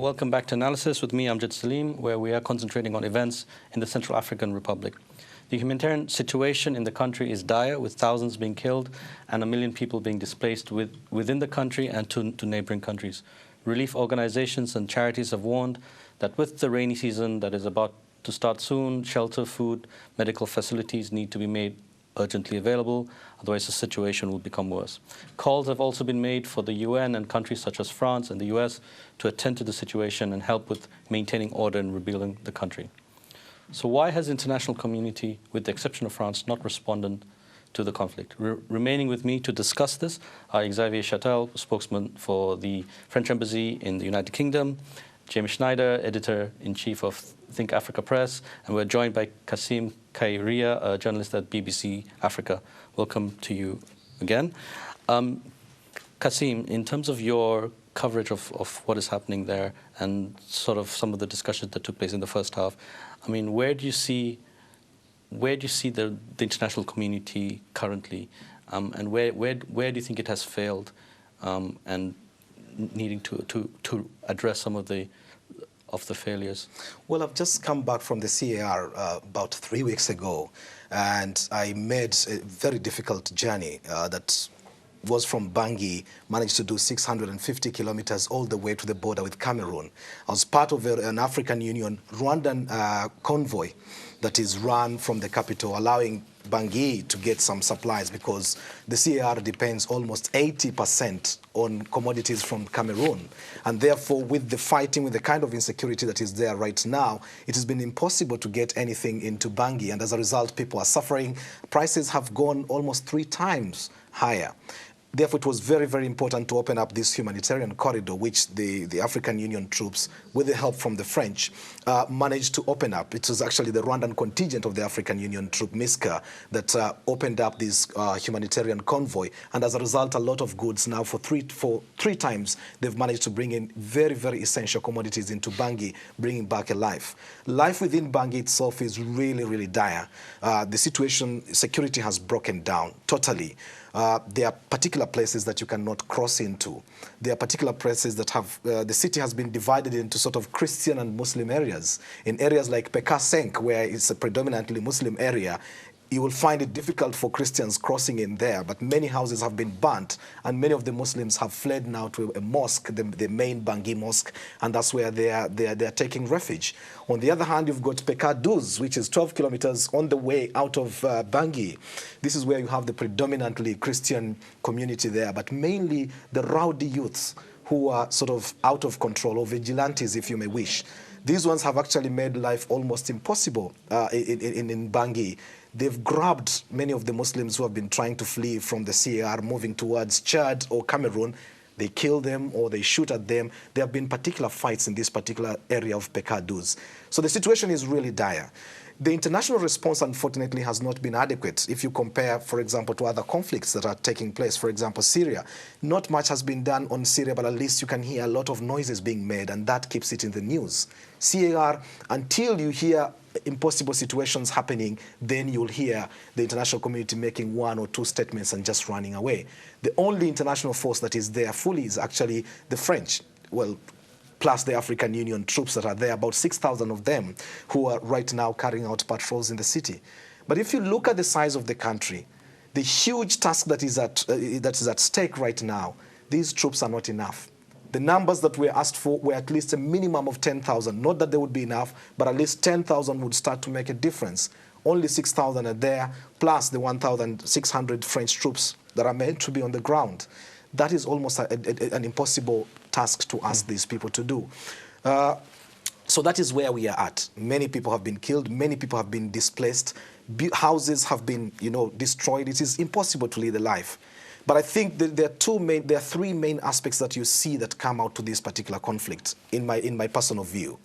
Welcome back to Analysis with me, Amjad Salim, where we are concentrating on events in the Central African Republic. The humanitarian situation in the country is dire, with thousands being killed and 1 million people being displaced within the country and to neighboring countries. Relief organizations and charities have warned that with the rainy season that is about to start soon, shelter, food, medical facilities need to be made urgently available, otherwise the situation will become worse. Calls have also been made for the UN and countries such as France and the US to attend to the situation and help with maintaining order and rebuilding the country. So why has the international community, with the exception of France, not responded to the conflict? Remaining with me to discuss this are Xavier Chatel, spokesman for the French Embassy in the United Kingdom, James Schneider, editor-in-chief of Think Africa Press, and we're joined by Kasim Khairia, a journalist at BBC Africa. Welcome to you again. Kasim, in terms of your coverage of what is happening there and sort of some of the discussions that took place in the first half, I mean, where do you see the international community currently, and where do you think it has failed, and needing to address some of the failures? Well, I've just come back from the CAR about 3 weeks ago, and I made a very difficult journey that was from Bangui, managed to do 650 kilometers all the way to the border with Cameroon. I was part of an African Union Rwandan convoy that is run from the capital, allowing Bangui to get some supplies, because the CAR depends almost 80% on commodities from Cameroon. And therefore, with the fighting, with the kind of insecurity that is there right now, it has been impossible to get anything into Bangui. And as a result, people are suffering. Prices have gone almost 3 times higher. Therefore, it was very, very important to open up this humanitarian corridor, which the African Union troops, with the help from the French, managed to open up. It was actually the Rwandan contingent of the African Union troop, MISCA, that opened up this humanitarian convoy. And as a result, a lot of goods now, for three times, they've managed to bring in very, very essential commodities into Bangui, bringing back a life. Life within Bangui itself is really, really dire. The situation, security has broken down totally. There are particular places that you cannot cross into. There are particular places that have, the city has been divided into sort of Christian and Muslim areas. In areas like Pekasenk, where it's a predominantly Muslim area, you will find it difficult for Christians crossing in there, but many houses have been burnt, and many of the Muslims have fled now to a mosque, the main Bangui mosque, and that's where they are taking refuge. On the other hand, you've got Pekaduz, which is 12 kilometers on the way out of Bangui. This is where you have the predominantly Christian community there, but mainly the rowdy youths who are sort of out of control, or vigilantes, if you may wish. These ones have actually made life almost impossible in Bangui. They've grabbed many of the Muslims who have been trying to flee from the CAR, moving towards Chad or Cameroon. They kill them or they shoot at them. There have been particular fights in this particular area of Pekaduz. So the situation is really dire. The international response, unfortunately, has not been adequate. If you compare, for example, to other conflicts that are taking place, for example, Syria, not much has been done on Syria, but at least you can hear a lot of noises being made, and that keeps it in the news. CAR, until you hear impossible situations happening, then you'll hear the international community making 1 or 2 statements and just running away. The only international force that is there fully is actually the French. Well, plus the African Union troops that are there, about 6,000 of them, who are right now carrying out patrols in the city. But if you look at the size of the country, the huge task that is at stake right now, these troops are not enough. The numbers that were asked for were at least a minimum of 10,000. Not that they would be enough, but at least 10,000 would start to make a difference. Only 6,000 are there, plus the 1,600 French troops that are meant to be on the ground. That is almost an impossible task to ask these people to do. So that is where we are at. Many people have been killed. Many people have been displaced. Houses have been, destroyed. It is impossible to lead a life. But I think that there are 3 main aspects that you see that come out to this particular conflict, in my personal view,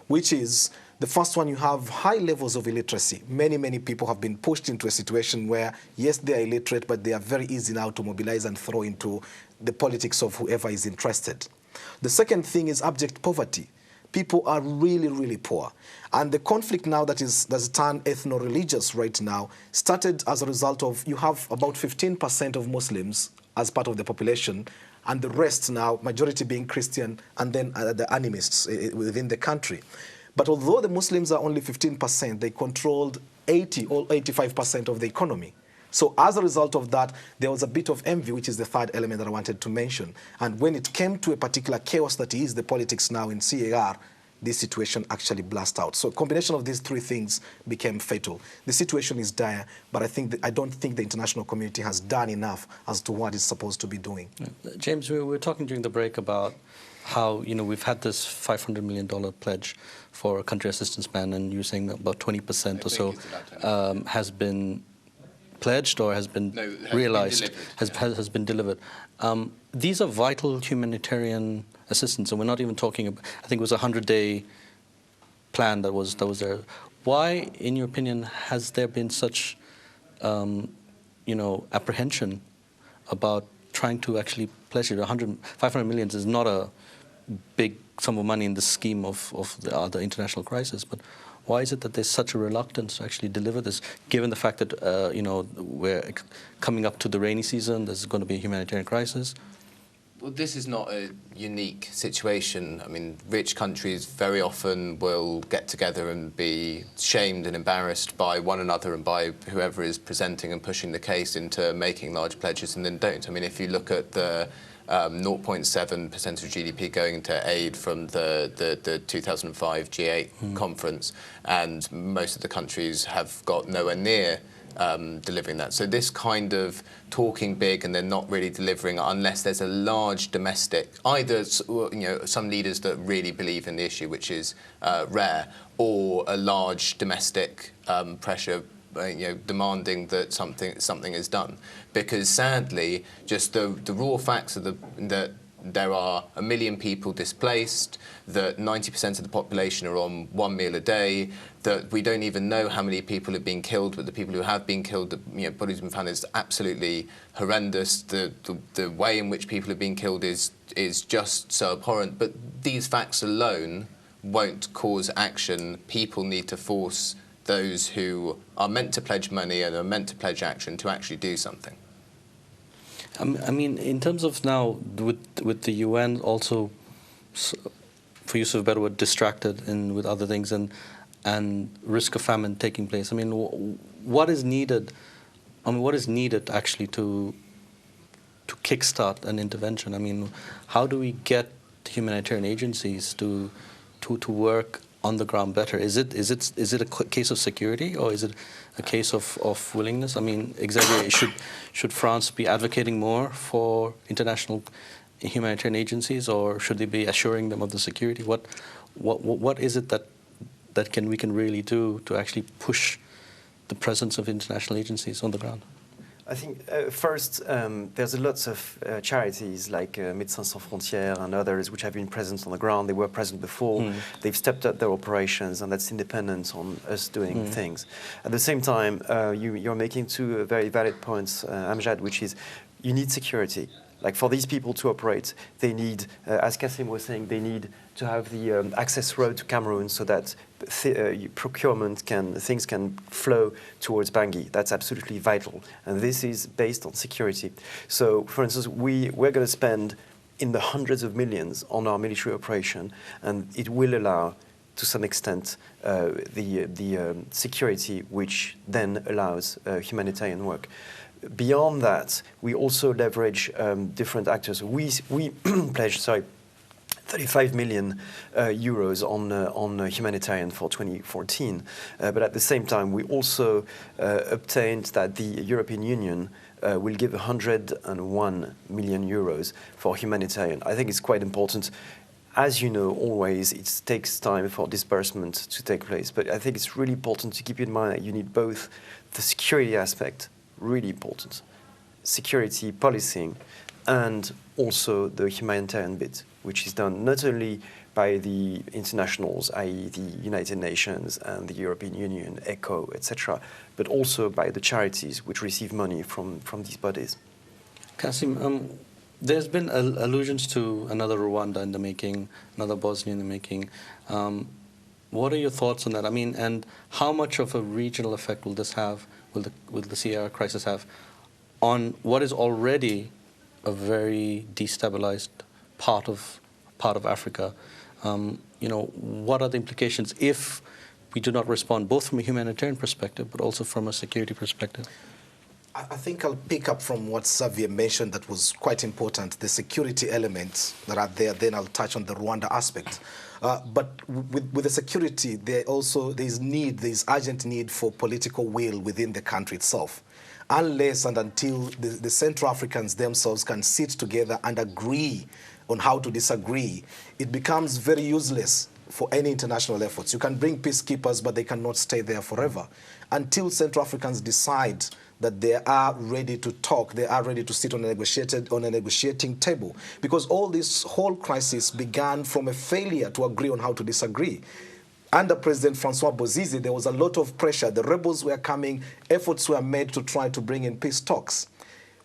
which is, the first one, you have high levels of illiteracy. Many, many people have been pushed into a situation where, yes, they are illiterate, but they are very easy now to mobilize and throw into the politics of whoever is interested. The second thing is abject poverty. People are really, really poor. And the conflict now that's turned ethno-religious right now started as a result of, you have about 15% of Muslims as part of the population and the rest now, majority being Christian, and then the animists within the country. But although the Muslims are only 15%, they controlled 80 or 85% of the economy. So as a result of that, there was a bit of envy, which is the third element that I wanted to mention. And when it came to a particular chaos that is the politics now in CAR, this situation actually blast out. So a combination of these three things became fatal. The situation is dire, but I don't think the international community has done enough as to what it's supposed to be doing. James, we were talking during the break about how, you know, we've had this $500 million pledge for a country assistance plan, and you're saying that about 20% or so has been pledged or has been realized, has been delivered. These are vital humanitarian assistance, and we're not even talking about, I think it was a 100-day plan that was there. Why, in your opinion, has there been such, you know, apprehension about trying to actually pledge it? 500 million is not a big sum of money in the scheme of the other international crisis, but why is it that there's such a reluctance to actually deliver this, given the fact that, you know, we're coming up to the rainy season, there's going to be a humanitarian crisis? Well, this is not a unique situation. I mean, rich countries very often will get together and be shamed and embarrassed by one another and by whoever is presenting and pushing the case into making large pledges, and then don't. I mean, if you look at the 0.7% of GDP going into aid from the 2005 G8 conference, and most of the countries have got nowhere near delivering that. So this kind of talking big and then not really delivering unless there's a large domestic, either, you know, some leaders that really believe in the issue, which is rare, or a large domestic pressure, you know, demanding that something is done. Because sadly, just the raw facts are that there are 1 million people displaced, that 90% of the population are on 1 meal a day, that we don't even know how many people have been killed, but the people who have been killed, the, you know, bodies have been found, is absolutely horrendous. The way in which people have been killed is just so abhorrent. But these facts alone won't cause action. People need to force those who are meant to pledge money and are meant to pledge action to actually do something. I mean, in terms of now, with the UN also, for use of a better word, distracted with other things and risk of famine taking place. I mean, what is needed? I mean, what is needed actually to kickstart an intervention? I mean, how do we get humanitarian agencies to work on the ground better? Is it a case of security, or is it a case of willingness? I mean, Xavier, should France be advocating more for international humanitarian agencies, or should they be assuring them of the security? What is it that we can really do to actually push the presence of international agencies on the ground? I think first, there's lots of charities like Médecins Sans Frontières and others which have been present on the ground. They were present before. They've stepped up their operations, and that's independent on us doing things. At the same time, you're making two very valid points, Amjad, which is you need security. Like, for these people to operate, they need, as Kassim was saying, they need to have the access road to Cameroon so that things can flow towards Bangui. That's absolutely vital, and this is based on security. So, for instance, we're going to spend in the hundreds of millions on our military operation, and it will allow, to some extent, the security, which then allows humanitarian work. Beyond that, we also leverage different actors. We pledged, 35 million euros on humanitarian for 2014. But at the same time, we also obtained that the European Union will give 101 million euros for humanitarian. I think it's quite important. As you know, always, it takes time for disbursement to take place. But I think it's really important to keep in mind that you need both the security aspect, really important, security policing, and also the humanitarian bit, which is done not only by the internationals, i.e. the United Nations and the European Union, ECHO, etc., but also by the charities which receive money from these bodies. Kassim, there's been allusions to another Rwanda in the making, another Bosnia in the making. What are your thoughts on that? I mean, and how much of a regional effect will this have, will the CAR crisis have, on what is already a very destabilized part of Africa. What are the implications if we do not respond, both from a humanitarian perspective, but also from a security perspective? I think I'll pick up from what Xavier mentioned that was quite important, the security elements that are there. Then I'll touch on the Rwanda aspect. But with the security, there's urgent need for political will within the country itself. Unless and until the Central Africans themselves can sit together and agree on how to disagree, it becomes very useless for any international efforts. You can bring peacekeepers, but they cannot stay there forever. Until Central Africans decide that they are ready to talk, they are ready to sit on a negotiating table. Because all this whole crisis began from a failure to agree on how to disagree. Under President Francois Bozize, there was a lot of pressure. The rebels were coming, efforts were made to try to bring in peace talks.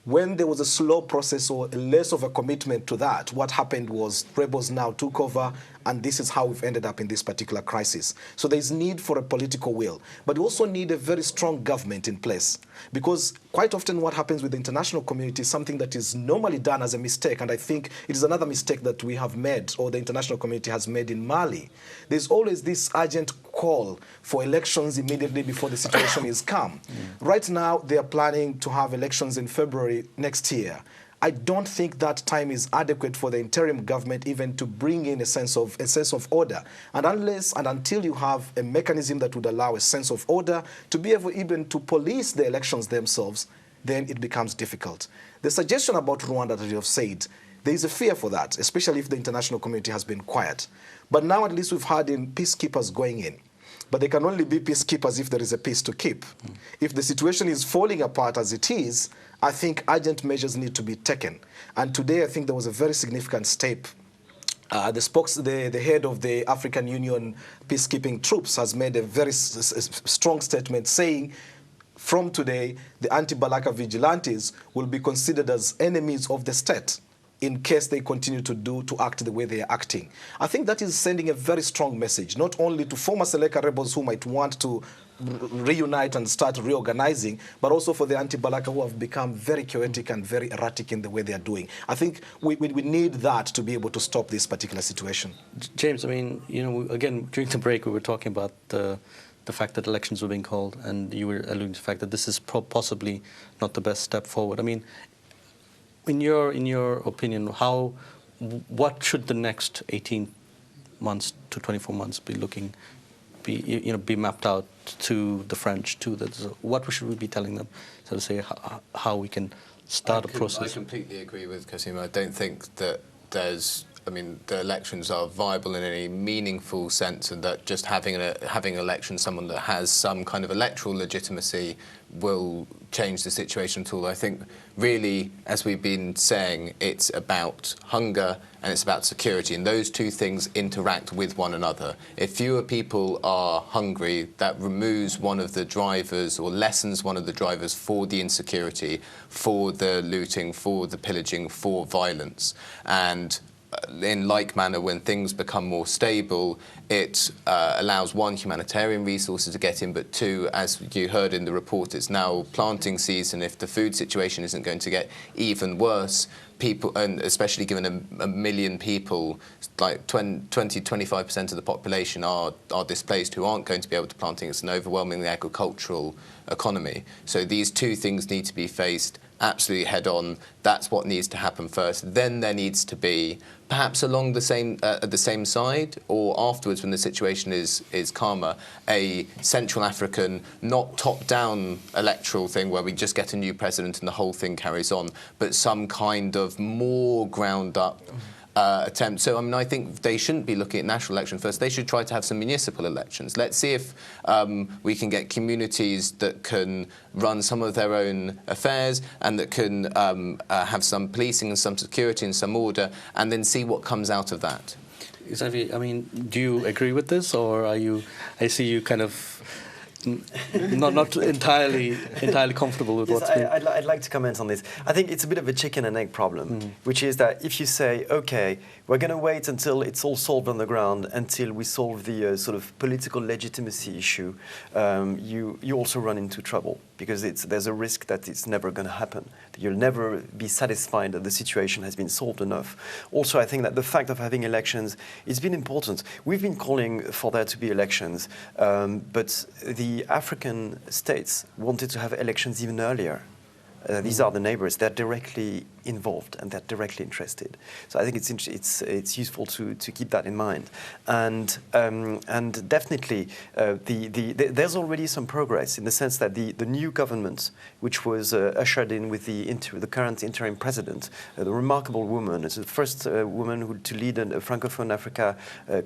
When there was a slow process or less of a commitment to that, what happened was rebels now took over, and this is how we've ended up in this particular crisis. So there's need for a political will, but we also need a very strong government in place, because quite often what happens with the international community is something that is normally done as a mistake, and I think it is another mistake that we have made, or the international community has made in Mali. There's always this urgent call for elections immediately before the situation is calm. Right now, they are planning to have elections in February next year. I don't think that time is adequate for the interim government even to bring in a sense of order. And unless and until you have a mechanism that would allow a sense of order to be able even to police the elections themselves, then it becomes difficult. The suggestion about Rwanda that you have said, there is a fear for that, especially if the international community has been quiet. But now at least we've had peacekeepers going in. But they can only be peacekeepers if there is a peace to keep. If the situation is falling apart as it is, I think urgent measures need to be taken. And today I think there was a very significant step. The head of the African Union peacekeeping troops has made a very strong statement saying, from today, the anti-Balaka vigilantes will be considered as enemies of the state in case they continue to act the way they are acting. I think that is sending a very strong message, not only to former Seleka rebels who might want to reunite and start reorganizing, but also for the anti-Balaka who have become very chaotic and very erratic in the way they are doing. I think we need that to be able to stop this particular situation. James, I mean, again, during the break we were talking about the fact that elections were being called, and you were alluding to the fact that this is possibly not the best step forward. I mean, in your opinion, what should the next 18 months to 24 months be mapped out to the French, what should we be telling them, so to say, how we can start a process? I completely agree with Kassim. I don't think that the elections are viable in any meaningful sense, and that just having an election, someone that has some kind of electoral legitimacy, will change the situation at all. I think really, as we've been saying, it's about hunger and it's about security, and those two things interact with one another. If fewer people are hungry, that removes one of the drivers, or lessens one of the drivers for the insecurity, for the looting, for the pillaging, for violence. And in like manner, when things become more stable, it allows, one, humanitarian resources to get in, but two, as you heard in the report, it's now planting season. If the food situation isn't going to get even worse, people, and especially given a million people, like 20–25% of the population are displaced, who aren't going to be able to plant things. It's an overwhelmingly agricultural economy. So these two things need to be faced absolutely head on. That's what needs to happen first. Then there needs to be, perhaps along the same side, or afterwards when the situation is calmer, a Central African, not top-down electoral thing where we just get a new president and the whole thing carries on, but some kind of more ground-up attempt. So, I mean, I think they shouldn't be looking at national elections first. They should try to have some municipal elections. Let's see if we can get communities that can run some of their own affairs and that can have some policing and some security and some order, and then see what comes out of that. Xavier, I mean, do you agree with this, or I see you kind of not entirely comfortable with what's been... I'd like to comment on this. I think it's a bit of a chicken and egg problem, which is that if you say, OK, we're going to wait until it's all solved on the ground, until we solve the sort of political legitimacy issue, you also run into trouble. because there's a risk that it's never going to happen. You'll never be satisfied that the situation has been solved enough. Also, I think that the fact of having elections, it's been important. We've been calling for there to be elections, but the African states wanted to have elections even earlier. These are the neighbors. They're directly involved and they're directly interested. So I think it's useful to keep that in mind. And definitely, there's already some progress in the sense that the new government, which was ushered in with the current interim president, the remarkable woman, it's the first woman to lead a Francophone Africa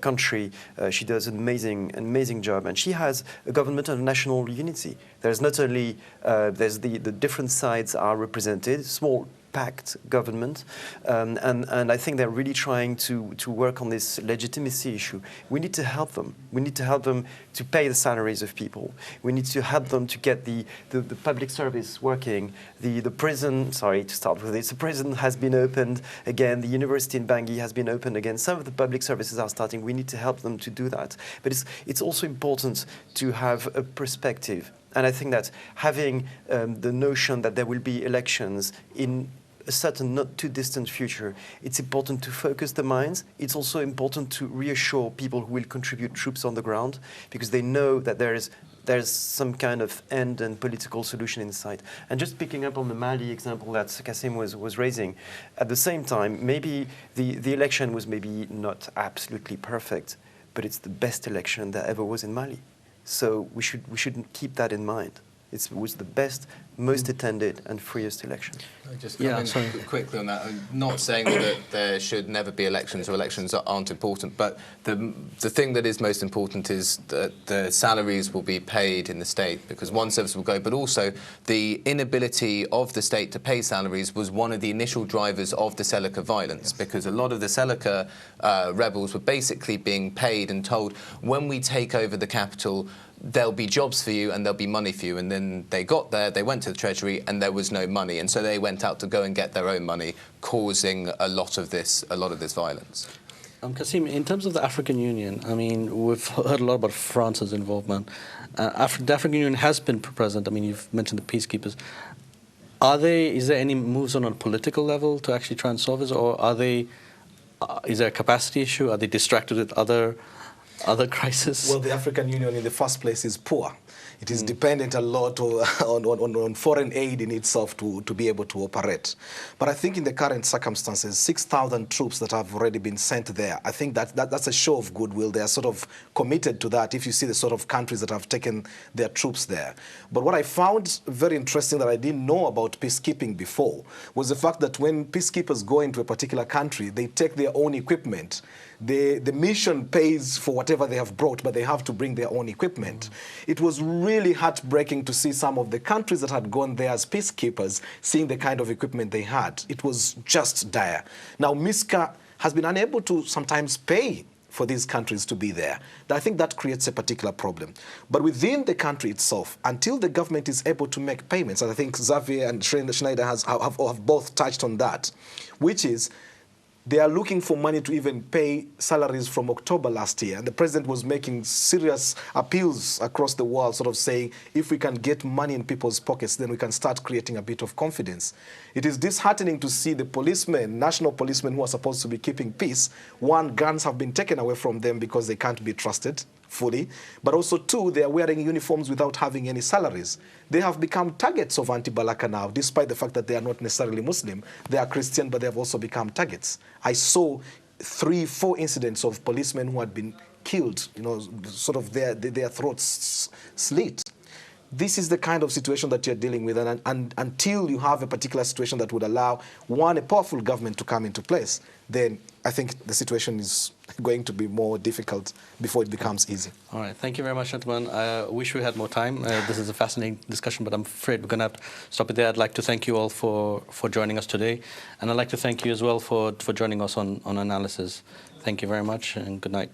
country. She does an amazing job, and she has a government of national unity. There's not only there's the different sides are represented, small packed government, and I think they're really trying to work on this legitimacy issue. We need to help them. We need to help them to pay the salaries of people. We need to help them to get the public service working. The prison, sorry to start with this, the prison has been opened again. The university in Bangui has been opened again. Some of the public services are starting. We need to help them to do that. But it's also important to have a perspective. And I think that having the notion that there will be elections in a certain not too distant future, it's important to focus the minds. It's also important to reassure people who will contribute troops on the ground, because they know that there's some kind of end and political solution in sight. And just picking up on the Mali example that Kassim was raising, at the same time, maybe the election was maybe not absolutely perfect, but it's the best election there ever was in Mali. So we should keep that in mind. It was the best, most attended and freest election. Just quickly on that. I'm not saying that there should never be elections or elections aren't important, but the thing that is most important is that the salaries will be paid in the state, because one service will go, but also the inability of the state to pay salaries was one of the initial drivers of the Seleka violence, because a lot of the Seleka rebels were basically being paid and told, when we take over the capital, there'll be jobs for you and there'll be money for you. And then they got there, they went to the treasury, and there was no money. And so they went out to go and get their own money, causing a lot of this violence. Kassim, in terms of the African Union, I mean, we've heard a lot about France's involvement. The African Union has been present. I mean, you've mentioned the peacekeepers. Is there any moves on a political level to actually try and solve this, or is there a capacity issue? Are they distracted with other crises? Well, the African Union in the first place is poor. It is dependent a lot on foreign aid in itself to be able to operate. But I think in the current circumstances, 6,000 troops that have already been sent there, I think that's a show of goodwill. They are sort of committed to that if you see the sort of countries that have taken their troops there. But what I found very interesting that I didn't know about peacekeeping before was the fact that when peacekeepers go into a particular country, they take their own equipment. The mission pays for whatever they have brought, but they have to bring their own equipment. It was really heartbreaking to see some of the countries that had gone there as peacekeepers seeing the kind of equipment they had. It was just dire. Now, MISCA has been unable to sometimes pay for these countries to be there. I think that creates a particular problem. But within the country itself, until the government is able to make payments, and I think Xavier and Schneider have both touched on that, which is they are looking for money to even pay salaries from October last year. And the president was making serious appeals across the world, sort of saying, if we can get money in people's pockets, then we can start creating a bit of confidence. It is disheartening to see the policemen, national policemen who are supposed to be keeping peace, one, guns have been taken away from them because they can't be trusted fully, but also two, they are wearing uniforms without having any salaries. They have become targets of anti-Balaka now, despite the fact that they are not necessarily Muslim. They are Christian, but they have also become targets. I saw 3-4 incidents of policemen who had been killed, sort of their throats slit. This is the kind of situation that you're dealing with, and until you have a particular situation that would allow, a powerful government to come into place, then I think the situation is going to be more difficult before it becomes easy. All right. Thank you very much, gentlemen. I wish we had more time. This is a fascinating discussion, but I'm afraid we're going to have to stop it there. I'd like to thank you all for joining us today. And I'd like to thank you as well for joining us on analysis. Thank you very much, and good night.